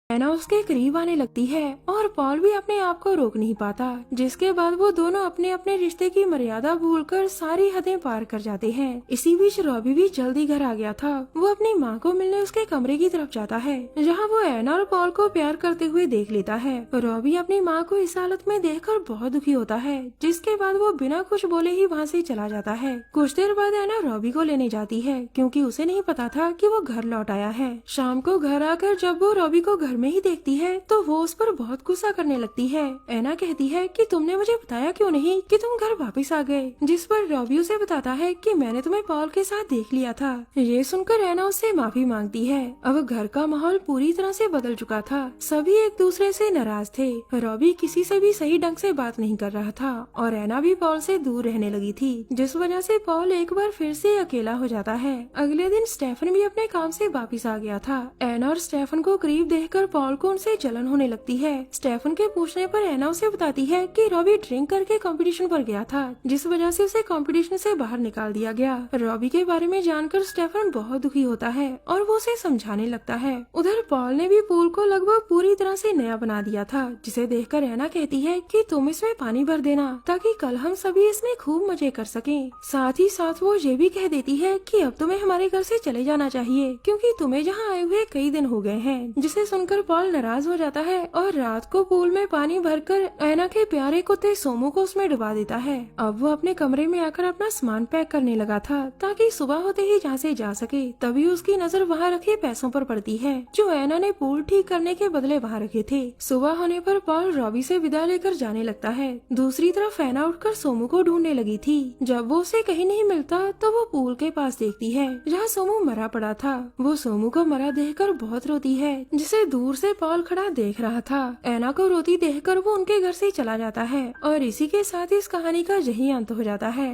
एना उसके करीब आने लगती है और पॉल भी अपने आप को रोक नहीं पाता, जिसके बाद वो दोनों अपने अपने रिश्ते की मर्यादा भूलकर सारी हदें पार कर जाते हैं। इसी बीच रॉबी भी जल्दी घर आ गया था। वो अपनी माँ को मिलने उसके कमरे की तरफ जाता है, जहाँ वो एना और पॉल को प्यार करते हुए देख लेता है। रॉबी अपनी माँ को इस हालत में देखकर बहुत दुखी होता है, जिसके बाद वो बिना कुछ बोले ही वहाँ से चला जाता है। कुछ देर बाद एना रॉबी को लेने जाती है, क्योंकि उसे नहीं पता था कि वो घर लौट आया है। शाम को घर आकर जब वो रॉबी को घर में ही देखती है तो वो उस पर बहुत गुस्सा करने लगती है। एना कहती है कि तुमने मुझे बताया क्यों नहीं कि तुम घर वापस आ गए, जिस पर रॉबी उसे बताता है कि मैंने तुम्हें पॉल के साथ देख लिया था। ये सुनकर एना उससे माफी मांगती है। अब घर का माहौल पूरी तरह से बदल चुका था। सभी एक दूसरे से नाराज थे। रॉबी किसी से भी सही ढंग से बात नहीं कर रहा था और एना भी पॉल से दूर रहने लगी थी, जिस वजह से पॉल एक बार फिर से अकेला हो जाता है। अगले दिन स्टेफन भी अपने काम से वापस आ गया था। एना और स्टेफन को करीब देखकर पॉल को उनसे जलन होने लगती है। स्टेफन के पूछने पर एना उसे बताती है कि रॉबी ड्रिंक करके कंपटीशन पर गया था, जिस वजह से उसे कंपटीशन से बाहर निकाल दिया गया। रॉबी के बारे में जानकर स्टेफन बहुत दुखी होता है और वो उसे समझाने लगता है। उधर पॉल ने भी पूल को लगभग पूरी तरह से नया बना दिया था, जिसे देखकर एना कहती है कि तुम इसमें पानी भर देना ताकि कल हम सभी इसमें खूब मजे कर सकें। साथ ही साथ वो ये भी कह देती है कि अब तुम्हें हमारे घर से चले जाना चाहिए, क्योंकि तुम्हें जहाँ आए हुए कई दिन हो गए हैं। जिसे सुनकर पॉल नाराज हो जाता है और रात को पूल में पानी भरकर एना के प्यारे कुत्ते सोमू को उसमें डुबा देता है। अब वो अपने कमरे में आकर अपना सामान पैक करने लगा था ताकि सुबह होते ही जहाँ से जा सके। तभी उसकी नजर वहाँ रखे पैसों पर पड़ती है जो एना ने पूल ठीक करने के बदले वहाँ रखे थे। सुबह होने पर पॉल रॉबी से विदा लेकर जाने लगता है। दूसरी तरफ एना उठकर सोमू को ढूंढने लगी थी। जब वो उसे कहीं नहीं मिलता तो वो पूल के पास देखती है जहाँ सोमू मरा पड़ा था। वो सोमू को मरा देखकर बहुत रोती है, जिसे दूर से पॉल खड़ा देख रहा था। एना को रोती देखकर वो उनके घर से चला जाता है और इसी के साथ इस कहानी का यही अंत हो जाता है।